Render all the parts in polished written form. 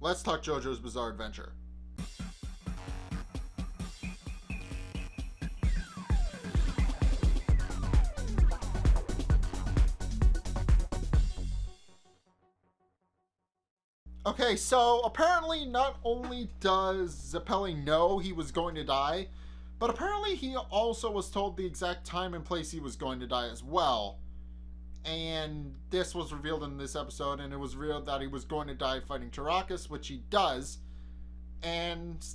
let's talk JoJo's Bizarre Adventure. Okay, so apparently not only does Zeppeli know he was going to die, but apparently he also was told the exact time and place he was going to die as well. And this was revealed in this episode, and it was revealed that he was going to die fighting Tarakas, which he does, and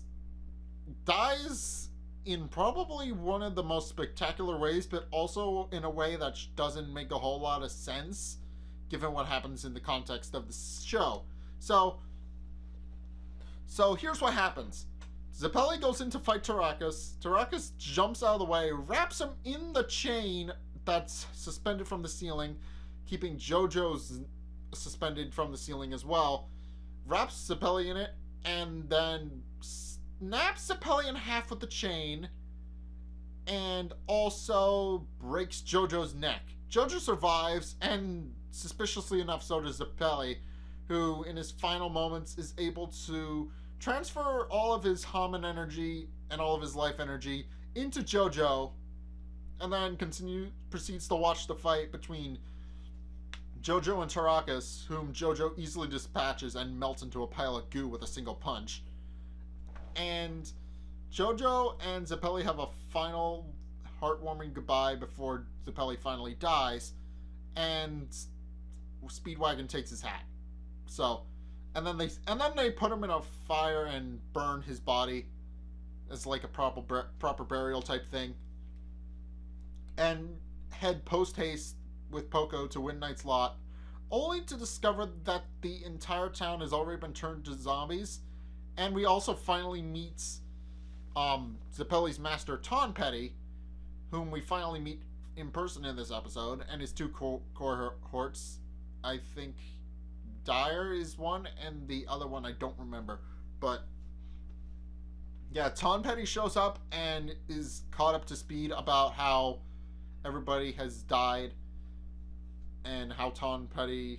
dies in probably one of the most spectacular ways, but also in a way that doesn't make a whole lot of sense, given what happens in the context of the show. So here's what happens. Zeppeli goes in to fight Tarakas. Tarakas jumps out of the way, wraps him in the chain that's suspended from the ceiling, keeping Jojo's suspended from the ceiling as well, wraps Zeppeli in it, and then snaps Zeppeli in half with the chain, and also breaks Jojo's neck. Jojo survives, and suspiciously enough, so does Zeppeli, who in his final moments is able to transfer all of his Haman energy and all of his life energy into Jojo, and then proceeds to watch the fight between Jojo and Tarakas, whom Jojo easily dispatches and melts into a pile of goo with a single punch. And Jojo and Zeppeli have a final heartwarming goodbye before Zeppeli finally dies, and Speedwagon takes his hat. So, and then they put him in a fire and burn his body as like a proper burial type thing, and head post haste with Poco to Win Knight's lot, only to discover that the entire town has already been turned to zombies. And we also finally meet Zeppeli's master Tonpetty, whom we finally meet in person in this episode, and his two cohorts. I think Dyer is one, and the other one I don't remember. But yeah, Tonpetty shows up and is caught up to speed about how everybody has died, and how Tonpetty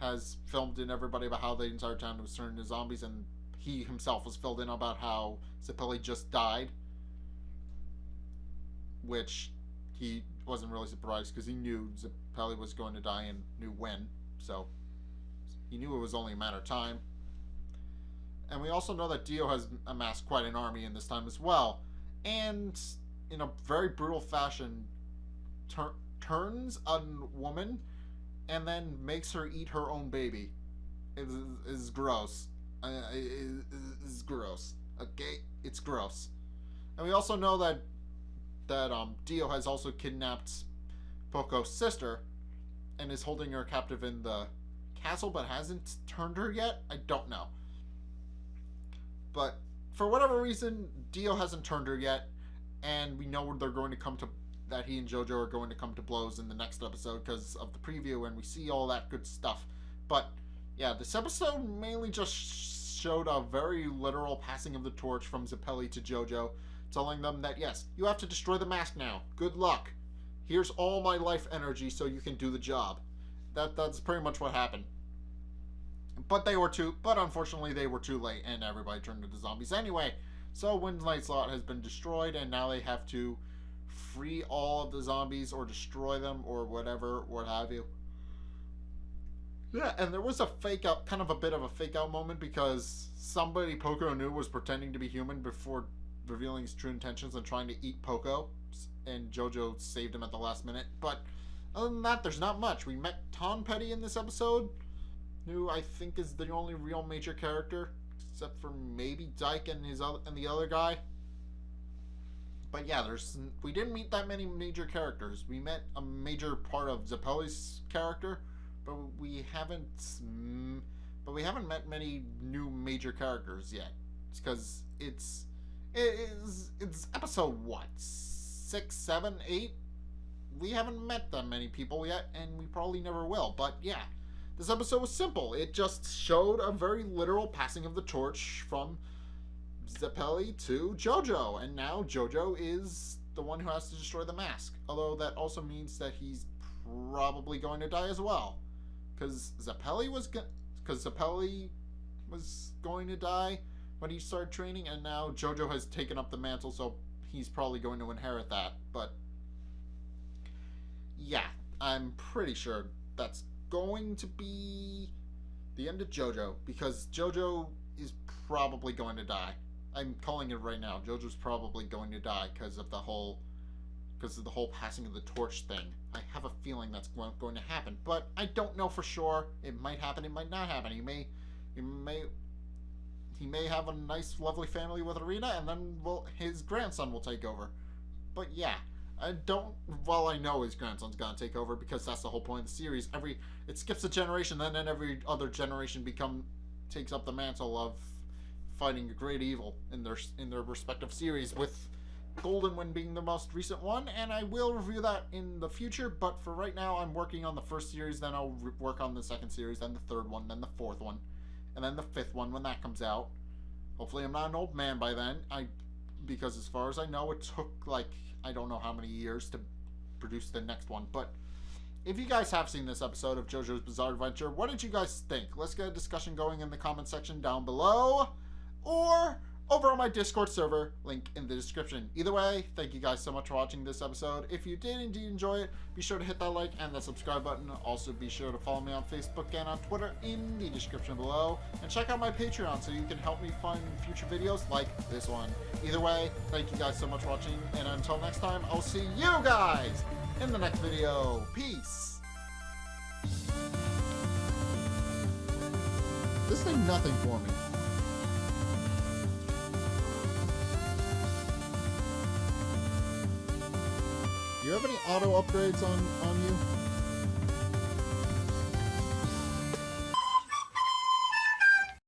has filmed in everybody about how the entire town was turned into zombies, and he himself was filled in about how Zeppeli just died, which he wasn't really surprised because he knew Zeppeli was going to die and knew when, so he knew it was only a matter of time. And we also know that Dio has amassed quite an army in this time as well, and in a very brutal fashion turns a woman and then makes her eat her own baby. It is gross. It's gross. Okay, it's gross. And we also know that Dio has also kidnapped Poco's sister and is holding her captive in the castle, but hasn't turned her yet. I don't know. But for whatever reason, Dio hasn't turned her yet, and we know they're going to come to that he and Jojo are going to come to blows in the next episode because of the preview, and we see all that good stuff. But yeah, this episode mainly just showed a very literal passing of the torch from Zeppeli to Jojo, telling them that yes, you have to destroy the mask now. Good luck. Here's all my life energy so you can do the job. That's pretty much what happened. But unfortunately they were too late, and everybody turned into zombies anyway. So Win Knight's lot has been destroyed, and now they have to free all of the zombies or destroy them or whatever, what have you. Yeah, and there was a fake out, kind of a bit of a fake out moment, because somebody Poco knew was pretending to be human before revealing his true intentions and trying to eat Poco, and Jojo saved him at the last minute. But other than that, there's not much. We met Tonpetty in this episode, who I think is the only real major character, except for maybe Dyke and the other guy. But yeah, we didn't meet that many major characters. We met a major part of Zeppeli's character, but we haven't met many new major characters yet. It's because it's episode what, 6, 7, 8? We haven't met that many people yet, and we probably never will. But yeah, this episode was simple. It just showed a very literal passing of the torch from Zeppeli to Jojo, and now Jojo is the one who has to destroy the mask. Although that also means that he's probably going to die as well, because Zeppeli was was going to die when he started training, and now Jojo has taken up the mantle, so he's probably going to inherit that. But yeah, I'm pretty sure that's going to be the end of Jojo, because Jojo is probably going to die. I'm calling it right now. Jojo's probably going to die because of the whole passing of the torch thing. I have a feeling that's going to happen, but I don't know for sure. It might happen. It might not happen. He may have a nice, lovely family with Arena, and then his grandson will take over. But yeah, I know his grandson's gonna take over, because that's the whole point of the series. It skips a generation, then every other generation takes up the mantle of fighting a great evil in their respective series, with Golden Wind being the most recent one, and I will review that in the future. But for right now, I'm working on the first series, then I'll work on the second series, then the third one, then the fourth one, and then the fifth one when that comes out. Hopefully I'm not an old man by then, because as far as I know, it took I don't know how many years to produce the next one. But if you guys have seen this episode of JoJo's Bizarre Adventure, what did you guys think? Let's get a discussion going in the comment section down below, or over on my Discord server, link in the description. Either way, thank you guys so much for watching this episode. If you did indeed enjoy it, be sure to hit that like and the subscribe button. Also, be sure to follow me on Facebook and on Twitter in the description below. And check out my Patreon so you can help me find future videos like this one. Either way, thank you guys so much for watching, and until next time, I'll see you guys in the next video. Peace! This did nothing for me. Do you have any auto upgrades on you?